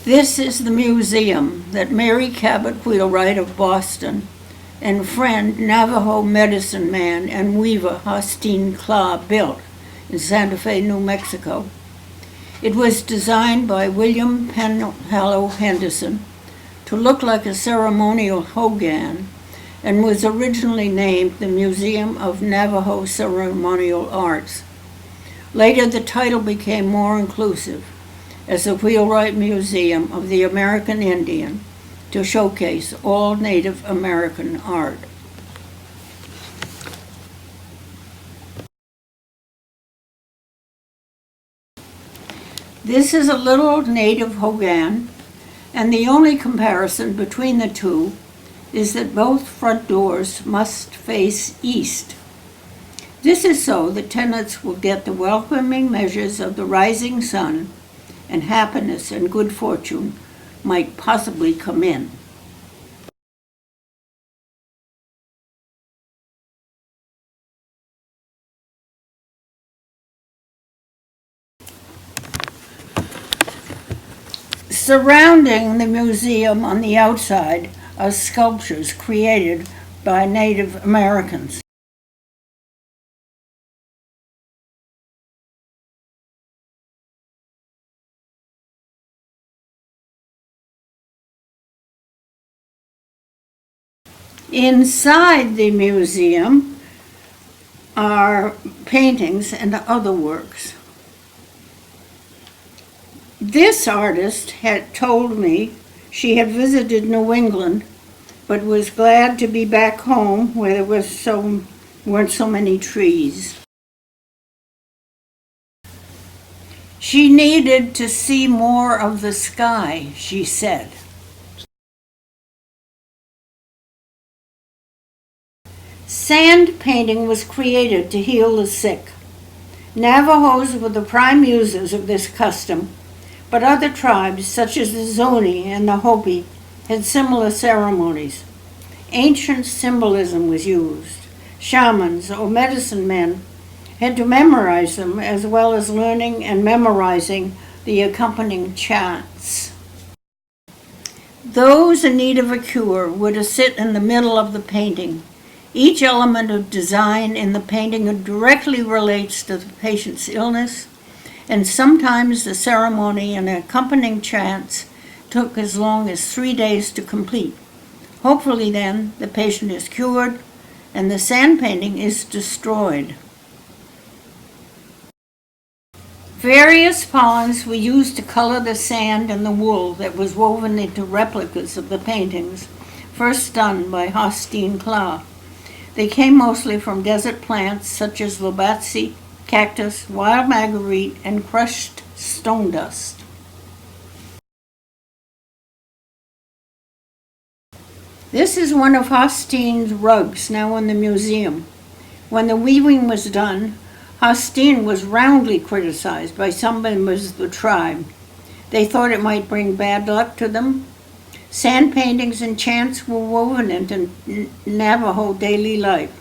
This is the museum that Mary Cabot Wheelwright of Boston and friend Navajo medicine man and weaver Hosteen Klaw built in Santa Fe, New Mexico. It was designed by William Penhallow Henderson to look like a ceremonial hogan and was originally named the Museum of Navajo Ceremonial Arts. Later, the title became more inclusive as the Wheelwright Museum of the American Indian to showcase all Native American art. This is a little native hogan, and the only comparison between the two is that both front doors must face east. This is so the tenants will get the welcoming measures of the rising sun, and happiness and good fortune might possibly come in. Surrounding the museum on the outside are sculptures created by Native Americans. Inside the museum are paintings and other works. This artist had told me she had visited New England, but was glad to be back home where there weren't so many trees. She needed to see more of the sky, she said. Sand painting was created to heal the sick. Navajos were the prime users of this custom, but other tribes, such as the Zuni and the Hopi, had similar ceremonies. Ancient symbolism was used. Shamans or medicine men had to memorize them, as well as learning and memorizing the accompanying chants. Those in need of a cure were to sit in the middle of the painting. Each element of design in the painting directly relates to the patient's illness, and sometimes the ceremony and accompanying chants took as long as 3 days to complete. Hopefully then, the patient is cured and the sand painting is destroyed. Various pollens were used to color the sand and the wool that was woven into replicas of the paintings, first done by Hosteen Klaw. They came mostly from desert plants such as lobatse, cactus, wild marguerite, and crushed stone dust. This is one of Hosteen's rugs now in the museum. When the weaving was done, Hosteen was roundly criticized by some members of the tribe. They thought it might bring bad luck to them. Sand paintings and chants were woven into Navajo daily life.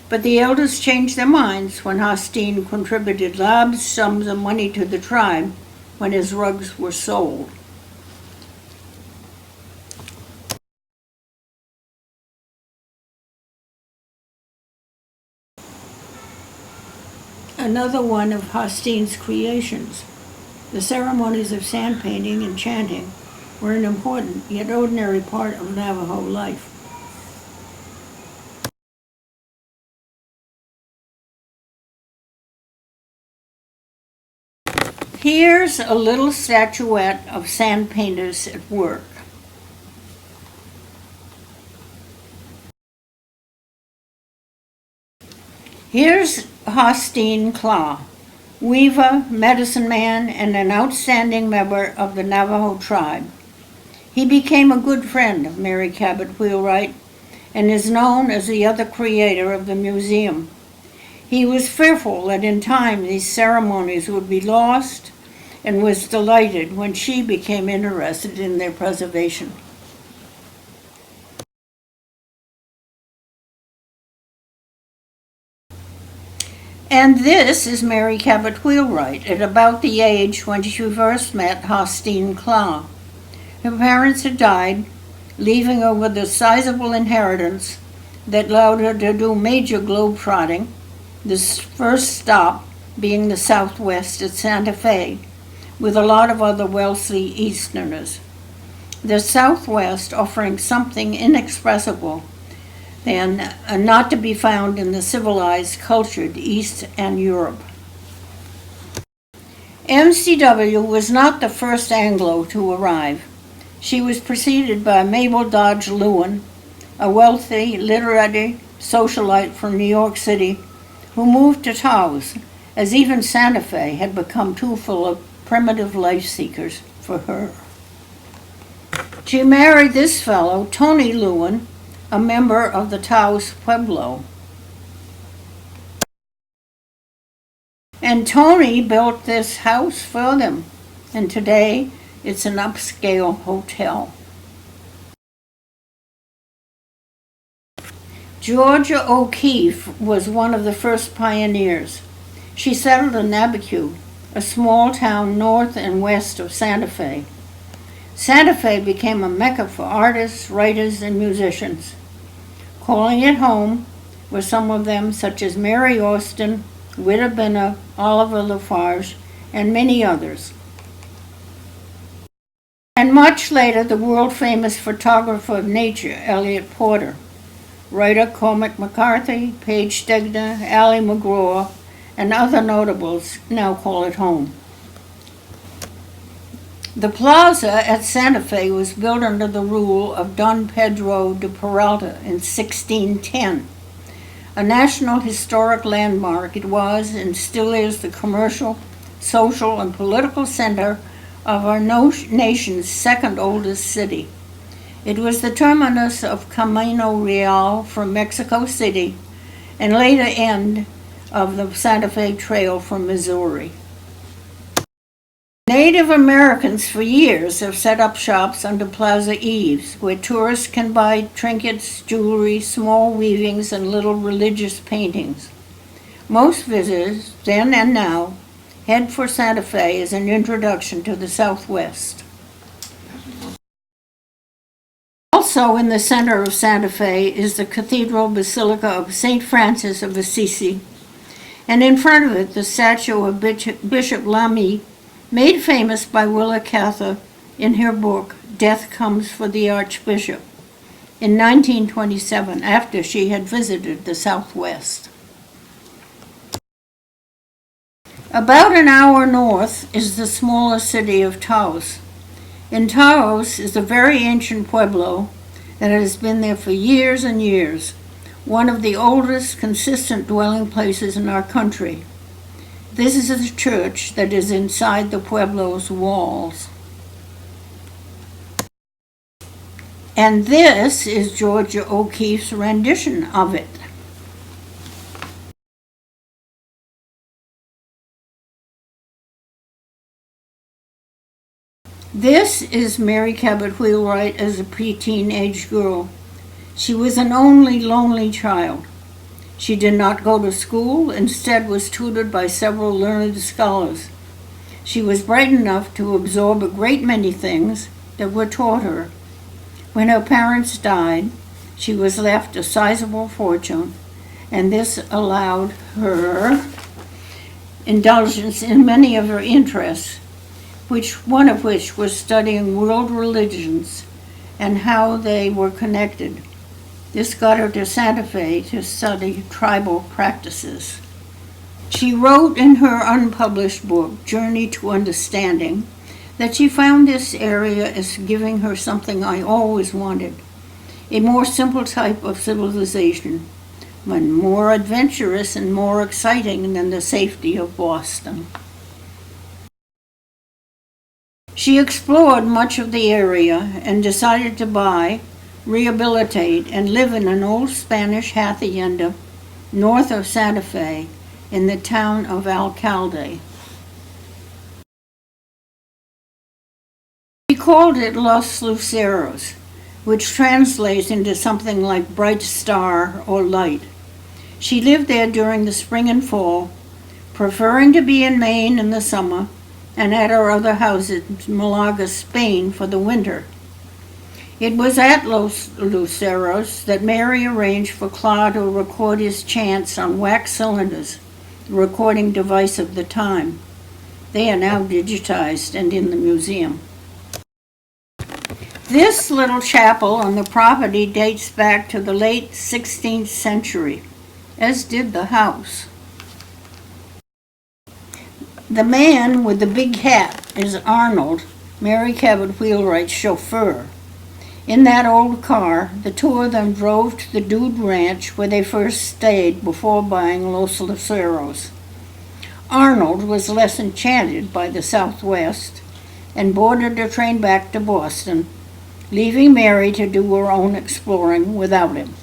But the elders changed their minds when Hosteen contributed large sums of money to the tribe when his rugs were sold. Another one of Hosteen's creations. The ceremonies of sand painting and chanting were an important yet ordinary part of Navajo life. Here's a little statuette of sand painters at work. Here's Hosteen Klaw, weaver, medicine man, and an outstanding member of the Navajo tribe. He became a good friend of Mary Cabot Wheelwright and is known as the other creator of the museum. He was fearful that in time these ceremonies would be lost and was delighted when she became interested in their preservation. And this is Mary Cabot Wheelwright at about the age when she first met Hosteen Klaw. Her parents had died, leaving her with a sizable inheritance that allowed her to do major globe-trotting, this first stop being the Southwest at Santa Fe, with a lot of other wealthy Easterners. The Southwest offering something inexpressible and not to be found in the civilized, cultured East and Europe. MCW was not the first Anglo to arrive. She was preceded by Mabel Dodge Lewin, a wealthy, literary socialite from New York City who moved to Taos, as even Santa Fe had become too full of primitive life seekers for her. She married this fellow, Tony Lewin, a member of the Taos Pueblo. And Tony built this house for them, and today it's an upscale hotel. Georgia O'Keeffe was one of the first pioneers. She settled in Nabucco, a small town north and west of Santa Fe. Santa Fe became a mecca for artists, writers, and musicians. Calling it home were some of them such as Mary Austin, Witta Benner, Oliver Lafarge, and many others. And much later, the world-famous photographer of nature, Elliott Porter, writer Cormac McCarthy, Paige Stegner, Ali McGraw, and other notables now call it home. The plaza at Santa Fe was built under the rule of Don Pedro de Peralta in 1610. A National Historic Landmark, it was and still is the commercial, social, and political center of our nation's second oldest city. It was the terminus of Camino Real from Mexico City and later end of the Santa Fe Trail from Missouri. Native Americans for years have set up shops under plaza eaves where tourists can buy trinkets, jewelry, small weavings, and little religious paintings. Most visitors, then and now, head for Santa Fe as an introduction to the Southwest. Also in the center of Santa Fe is the Cathedral Basilica of St. Francis of Assisi, and in front of it the statue of Bishop Lamy, made famous by Willa Cather in her book Death Comes for the Archbishop in 1927 after she had visited the Southwest. About an hour north is the smaller city of Taos. In Taos is a very ancient pueblo that has been there for years and years, one of the oldest consistent dwelling places in our country. This is the church that is inside the pueblo's walls. And this is Georgia O'Keeffe's rendition of it. This is Mary Cabot Wheelwright as a pre-teenage girl. She was an only lonely child. She did not go to school, instead was tutored by several learned scholars. She was bright enough to absorb a great many things that were taught her. When her parents died, she was left a sizable fortune, and this allowed her indulgence in many of her interests, one of which was studying world religions and how they were connected. This got her to Santa Fe to study tribal practices. She wrote in her unpublished book, Journey to Understanding, that she found this area as giving her something I always wanted, a more simple type of civilization, but more adventurous and more exciting than the safety of Boston. She explored much of the area and decided to buy, rehabilitate, and live in an old Spanish hacienda north of Santa Fe in the town of Alcalde. She called it Los Luceros, which translates into something like bright star or light. She lived there during the spring and fall, preferring to be in Maine in the summer and at her other house in Malaga, Spain, for the winter. It was at Los Luceros that Mary arranged for Claude to record his chants on wax cylinders, the recording device of the time. They are now digitized and in the museum. This little chapel on the property dates back to the late 16th century, as did the house. The man with the big hat is Arnold, Mary Cabot Wheelwright's chauffeur. In that old car, the two of them drove to the Dude Ranch where they first stayed before buying Los Luceros. Arnold was less enchanted by the Southwest and boarded a train back to Boston, leaving Mary to do her own exploring without him.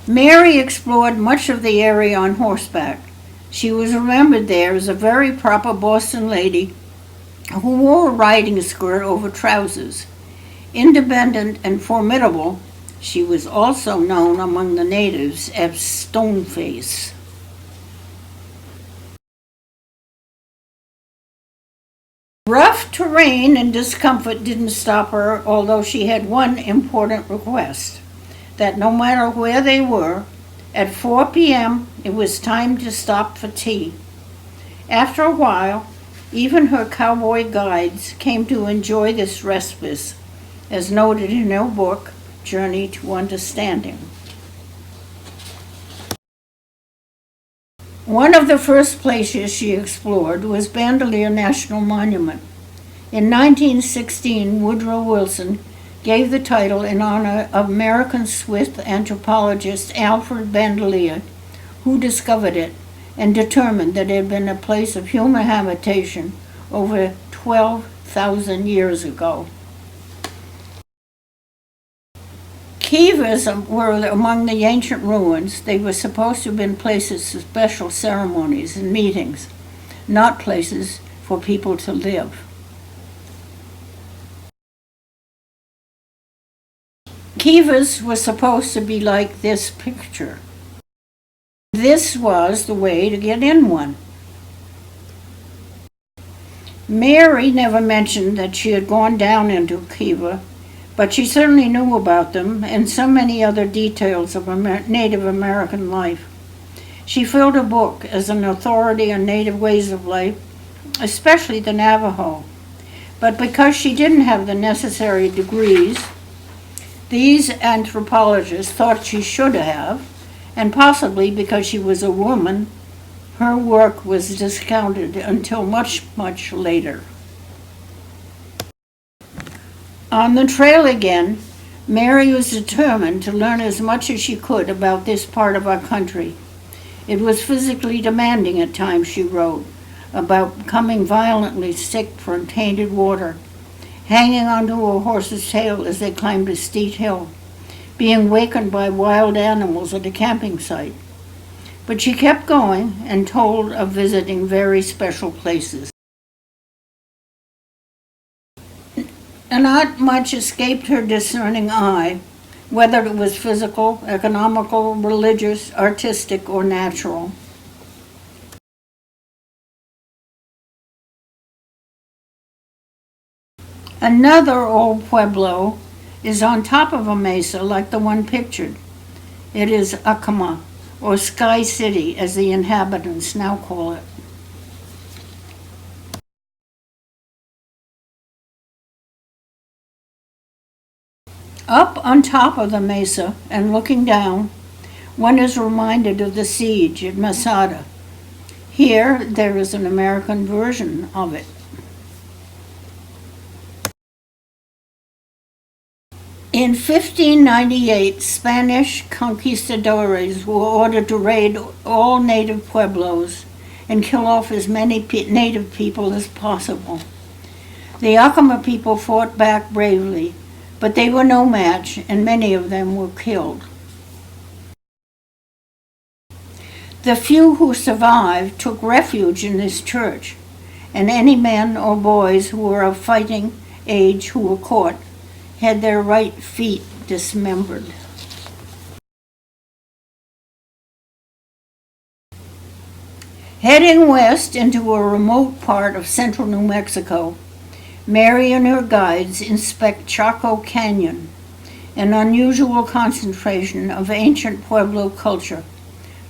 Mary explored much of the area on horseback. She was remembered there as a very proper Boston lady who wore a riding skirt over trousers. Independent and formidable, she was also known among the natives as Stoneface. Rough terrain and discomfort didn't stop her, although she had one important request, that no matter where they were, at 4 p.m. it was time to stop for tea. After a while, even her cowboy guides came to enjoy this respite, as noted in her book, Journey to Understanding. One of the first places she explored was Bandelier National Monument. In 1916, Woodrow Wilson gave the title in honor of American Swiss anthropologist Alfred Bandelier, who discovered it and determined that it had been a place of human habitation over 12,000 years ago. Kivas were among the ancient ruins. They were supposed to have been places of special ceremonies and meetings, not places for people to live. Kivas was supposed to be like this picture. This was the way to get in one. Mary never mentioned that she had gone down into Kiva, but she certainly knew about them and so many other details of Native American life. She filled a book as an authority on Native ways of life, especially the Navajo. But because she didn't have the necessary degrees, these anthropologists thought she should have, and possibly because she was a woman, her work was discounted until much, much later. On the trail again, Mary was determined to learn as much as she could about this part of our country. It was physically demanding at times, she wrote, about becoming violently sick from tainted water, hanging onto a horse's tail as they climbed a steep hill, being wakened by wild animals at a camping site. But she kept going and told of visiting very special places. And not much escaped her discerning eye, whether it was physical, economical, religious, artistic, or natural. Another old pueblo is on top of a mesa like the one pictured. It is Acoma, or Sky City, as the inhabitants now call it. Up on top of the mesa and looking down, one is reminded of the siege at Masada. Here, there is an American version of it. In 1598, Spanish conquistadores were ordered to raid all native pueblos and kill off as many native people as possible. The Acoma people fought back bravely, but they were no match, and many of them were killed. The few who survived took refuge in this church, and any men or boys who were of fighting age who were caught had their right feet dismembered. Heading west into a remote part of central New Mexico, Mary and her guides inspect Chaco Canyon, an unusual concentration of ancient Pueblo culture,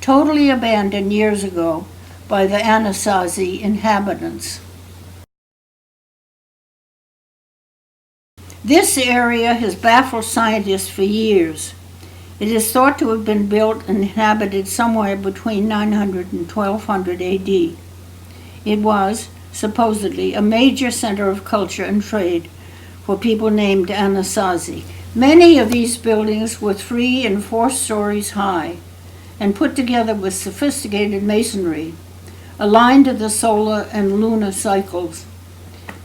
totally abandoned years ago by the Anasazi inhabitants. This area has baffled scientists for years. It is thought to have been built and inhabited somewhere between 900 and 1200 AD. It was, supposedly, a major center of culture and trade for people named Anasazi. Many of these buildings were 3 and 4 stories high and put together with sophisticated masonry, aligned to the solar and lunar cycles.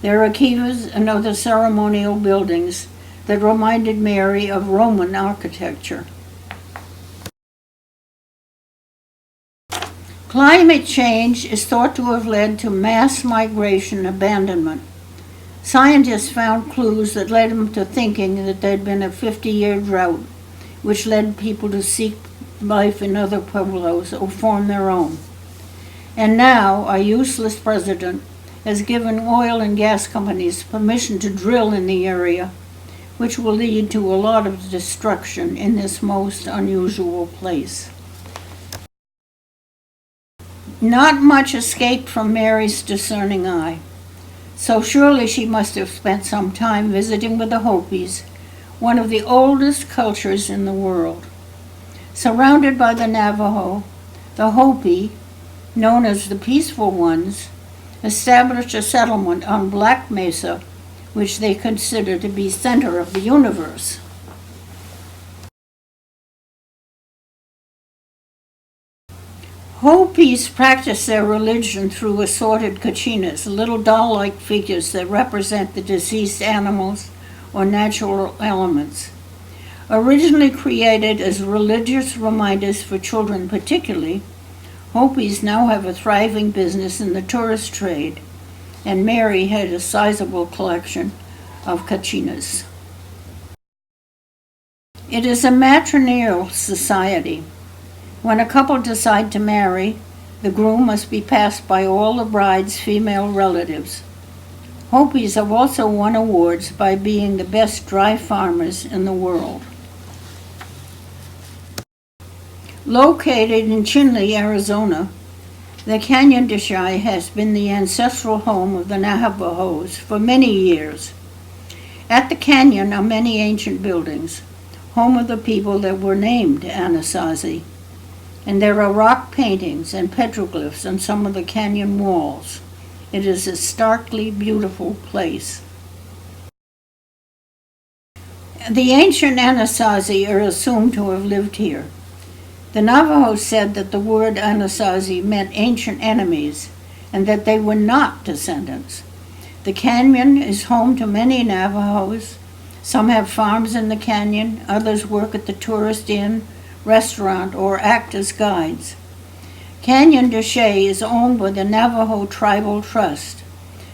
There are kivas and other ceremonial buildings that reminded Mary of Roman architecture. Climate change is thought to have led to mass migration abandonment. Scientists found clues that led them to thinking that there had been a 50-year drought, which led people to seek life in other pueblos or form their own. And now, our useless president has given oil and gas companies permission to drill in the area, which will lead to a lot of destruction in this most unusual place. Not much escaped from Mary's discerning eye, so surely she must have spent some time visiting with the Hopis, one of the oldest cultures in the world. Surrounded by the Navajo, the Hopi, known as the Peaceful Ones, established a settlement on Black Mesa, which they consider to be center of the universe. Hopis practice their religion through assorted kachinas, little doll-like figures that represent the deceased animals or natural elements. Originally created as religious reminders for children particularly, Hopis now have a thriving business in the tourist trade, and Mary had a sizable collection of kachinas. It is a matrilineal society. When a couple decide to marry, the groom must be passed by all the bride's female relatives. Hopis have also won awards by being the best dry farmers in the world. Located in Chinle, Arizona, the Canyon de Chelly has been the ancestral home of the Navajos for many years. At the canyon are many ancient buildings, home of the people that were named Anasazi, and there are rock paintings and petroglyphs on some of the canyon walls. It is a starkly beautiful place. The ancient Anasazi are assumed to have lived here. The Navajos said that the word Anasazi meant ancient enemies and that they were not descendants. The canyon is home to many Navajos. Some have farms in the canyon, others work at the tourist inn, restaurant, or act as guides. Canyon de Chelly is owned by the Navajo Tribal Trust,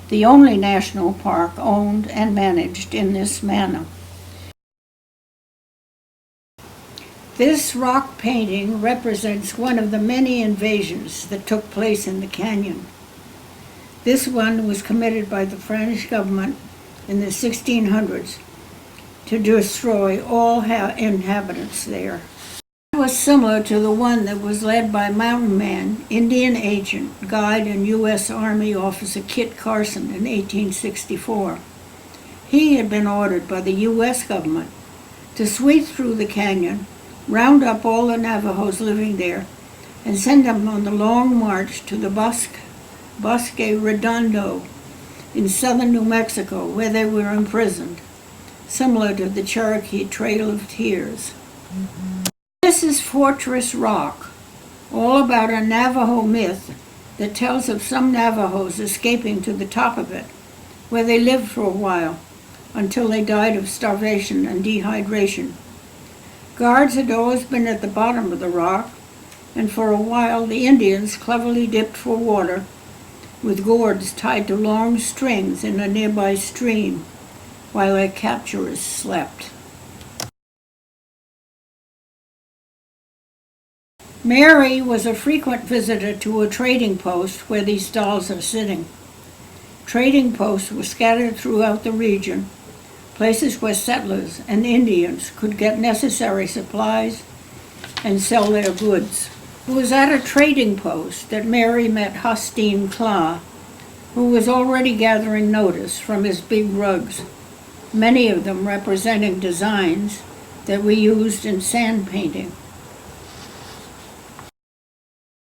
the only national park owned and managed in this manner. This rock painting represents one of the many invasions that took place in the canyon. This one was committed by the French government in the 1600s to destroy all inhabitants there. It was similar to the one that was led by Mountain Man, Indian agent, guide, and U.S. Army officer Kit Carson in 1864. He had been ordered by the U.S. government to sweep through the canyon, round up all the Navajos living there, and send them on the long march to the Bosque Redondo in southern New Mexico, where they were imprisoned, similar to the Cherokee Trail of Tears. This is Fortress Rock, all about a Navajo myth that tells of some Navajos escaping to the top of it, where they lived for a while, until they died of starvation and dehydration. Guards had always been at the bottom of the rock, and for a while the Indians cleverly dipped for water with gourds tied to long strings in a nearby stream while their capturers slept. Mary was a frequent visitor to a trading post where these dolls are sitting. Trading posts were scattered throughout the region, places where settlers and Indians could get necessary supplies and sell their goods. It was at a trading post that Mary met Hosteen Klaw, who was already gathering notice from his big rugs, many of them representing designs that we used in sand painting.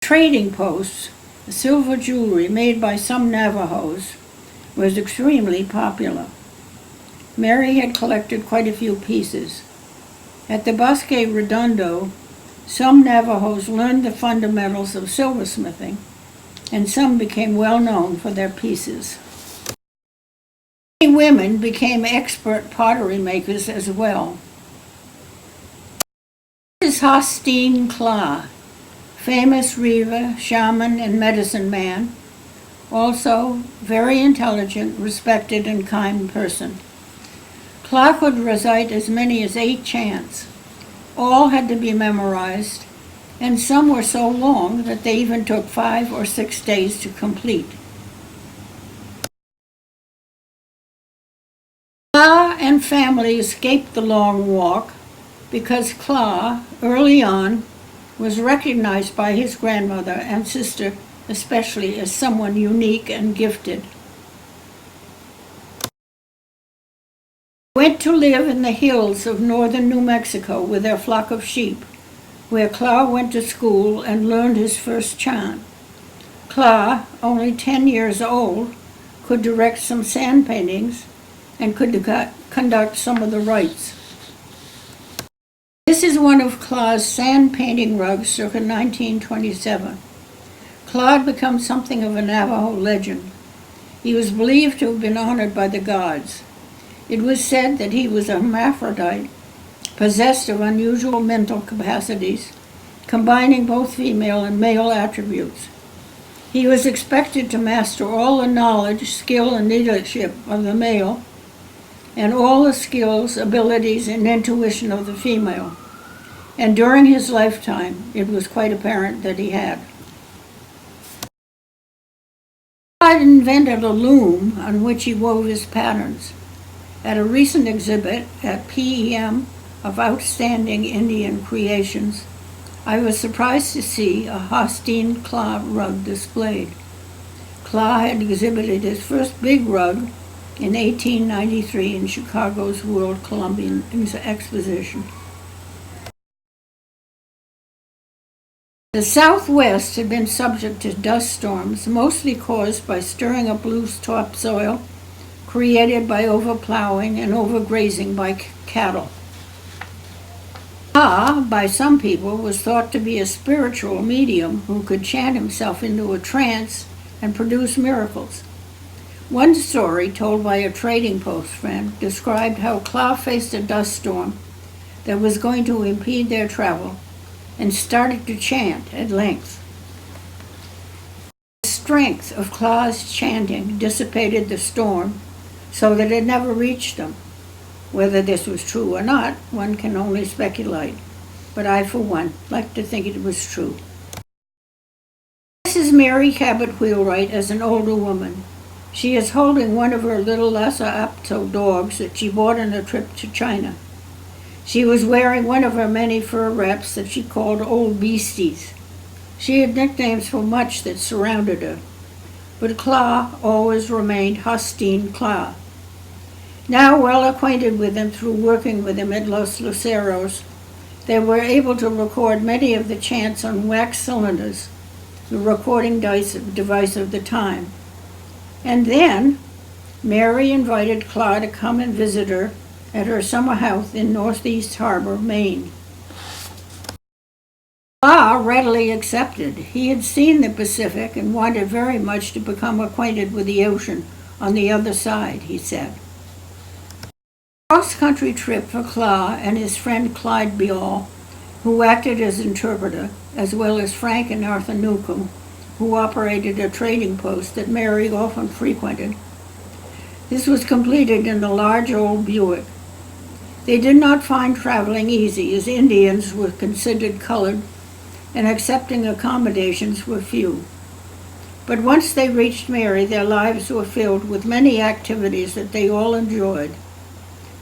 Trading posts, silver jewelry made by some Navajos, was extremely popular. Mary had collected quite a few pieces. At the Bosque Redondo, some Navajos learned the fundamentals of silversmithing, and some became well known for their pieces. Many women became expert pottery makers as well. This is Hosteen Klaw, famous Riva, shaman, and medicine man, also very intelligent, respected, and kind person. Klaw could recite as many as 8 chants. All had to be memorized, and some were so long that they even took 5 or 6 days to complete. Klaw and family escaped the long walk because Klaw, early on, was recognized by his grandmother and sister especially as someone unique and gifted. Went to live in the hills of northern New Mexico with their flock of sheep, where Klaw went to school and learned his first chant. Klaw, only 10 years old, could direct some sand paintings and could conduct some of the rites. This is one of Klaw's sand painting rugs circa 1927. Klaw had become something of a Navajo legend. He was believed to have been honored by the gods. It was said that he was a hermaphrodite, possessed of unusual mental capacities, combining both female and male attributes. He was expected to master all the knowledge, skill, and leadership of the male, and all the skills, abilities, and intuition of the female. And during his lifetime, it was quite apparent that he had. Klaw invented a loom on which he wove his patterns. At a recent exhibit at PEM of Outstanding Indian Creations, I was surprised to see a Hosteen Klaw rug displayed. Klaw had exhibited his first big rug in 1893 in Chicago's World Columbian Exposition. The Southwest had been subject to dust storms, mostly caused by stirring up loose topsoil created by overplowing and overgrazing by cattle. Klaw, by some people, was thought to be a spiritual medium who could chant himself into a trance and produce miracles. One story, told by a trading post friend, described how Klaw faced a dust storm that was going to impede their travel and started to chant at length. The strength of Klaw's chanting dissipated the storm so that it never reached them. Whether this was true or not, one can only speculate, but I, for one, like to think it was true. This is Mary Cabot Wheelwright as an older woman. She is holding one of her little Lhasa Apso dogs that she bought on a trip to China. She was wearing one of her many fur wraps that she called Old Beasties. She had nicknames for much that surrounded her, but Klaw always remained Hosteen Klaw. Now well acquainted with him through working with him at Los Luceros, they were able to record many of the chants on wax cylinders, the recording device of the time. And then Mary invited Klaw to come and visit her at her summer house in Northeast Harbor, Maine. Klaw readily accepted. He had seen the Pacific and wanted very much to become acquainted with the ocean on the other side, he said. Cross-country trip for Klaw and his friend Clyde Beall, who acted as interpreter, as well as Frank and Arthur Newcomb, who operated a trading post that Mary often frequented. This was completed in a large old Buick. They did not find traveling easy, as Indians were considered colored, and accepting accommodations were few. But once they reached Mary, their lives were filled with many activities that they all enjoyed.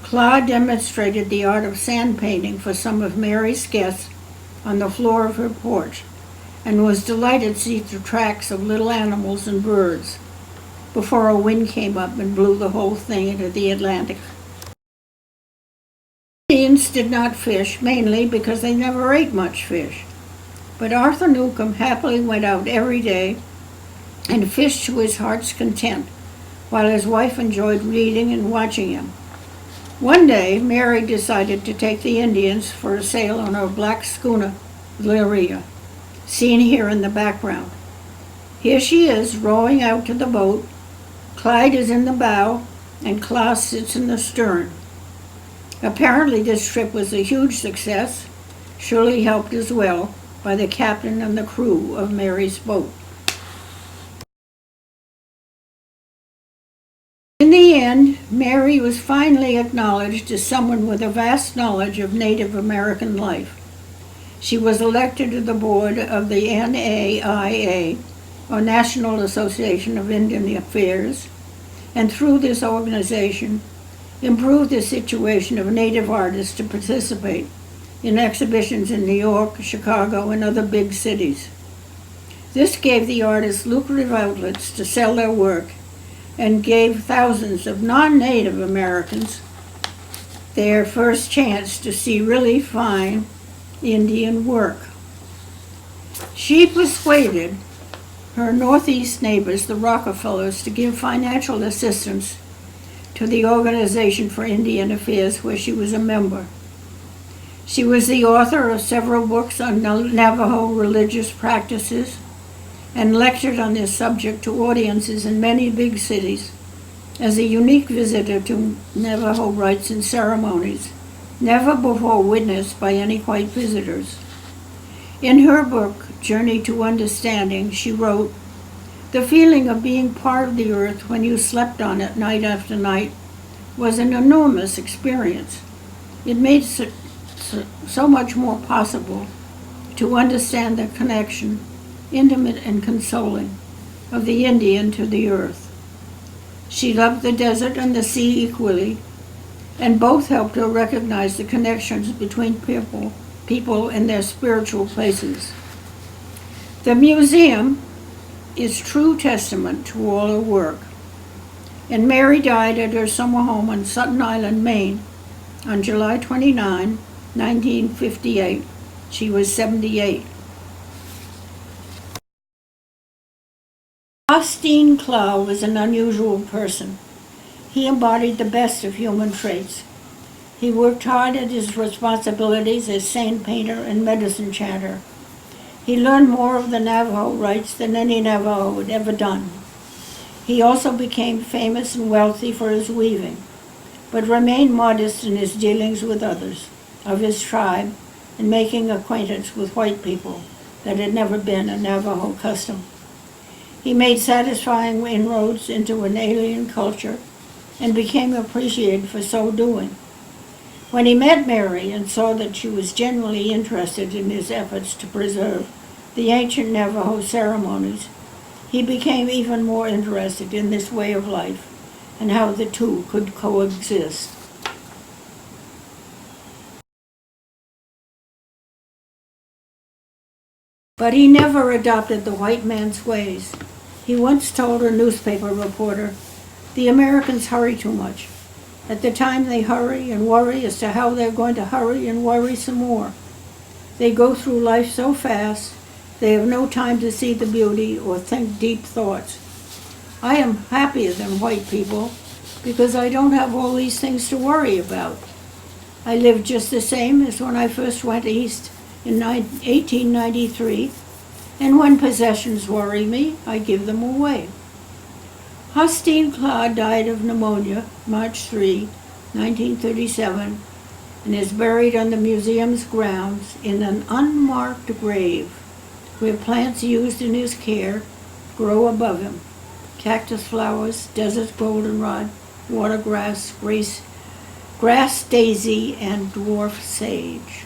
Claude demonstrated the art of sand painting for some of Mary's guests on the floor of her porch, and was delighted to see the tracks of little animals and birds before a wind came up and blew the whole thing into the Atlantic. Indians did not fish, mainly because they never ate much fish. But Arthur Newcomb happily went out every day and fished to his heart's content, while his wife enjoyed reading and watching him. One day, Mary decided to take the Indians for a sail on her black schooner, Lyria, seen here in the background. Here she is, rowing out to the boat. Clyde is in the bow, and Klaus sits in the stern. Apparently this trip was a huge success, surely helped as well by the captain and the crew of Mary's boat. In the end, Mary was finally acknowledged as someone with a vast knowledge of Native American life. She was elected to the board of the NAIA, or National Association of Indian Affairs, and through this organization, improved the situation of Native artists to participate in exhibitions in New York, Chicago, and other big cities. This gave the artists lucrative outlets to sell their work and gave thousands of non-Native Americans their first chance to see really fine Indian work. She persuaded her Northeast neighbors, the Rockefellers, to give financial assistance to the Organization for Indian Affairs, where she was a member. She was the author of several books on Navajo religious practices and lectured on this subject to audiences in many big cities as a unique visitor to Navajo rites and ceremonies, never before witnessed by any white visitors. In her book, Journey to Understanding, she wrote, "The feeling of being part of the earth when you slept on it night after night was an enormous experience. It made so much more possible to understand the connection, intimate and consoling, of the Indian to the earth. She loved the desert and the sea equally, and both helped her recognize the connections between people and their spiritual places. The museum is true testament to all her work." And Mary died at her summer home on Sutton Island, Maine, on July 29, 1958. She was 78. Austin Clow was an unusual person. He embodied the best of human traits. He worked hard at his responsibilities as sand painter and medicine chanter. He learned more of the Navajo rites than any Navajo had ever done. He also became famous and wealthy for his weaving, but remained modest in his dealings with others of his tribe and making acquaintance with white people that had never been a Navajo custom. He made satisfying inroads into an alien culture and became appreciated for so doing. When he met Mary and saw that she was genuinely interested in his efforts to preserve the ancient Navajo ceremonies, he became even more interested in this way of life and how the two could coexist. But he never adopted the white man's ways. He once told a newspaper reporter, "The Americans hurry too much. At the time they hurry and worry as to how they're going to hurry and worry some more. They go through life so fast, they have no time to see the beauty or think deep thoughts. I am happier than white people because I don't have all these things to worry about. I live just the same as when I first went east in 1893, and when possessions worry me, I give them away." Austin Clow died of pneumonia March 3, 1937, and is buried on the museum's grounds in an unmarked grave where plants used in his care grow above him: cactus flowers, desert goldenrod, watergrass, grass daisy, and dwarf sage.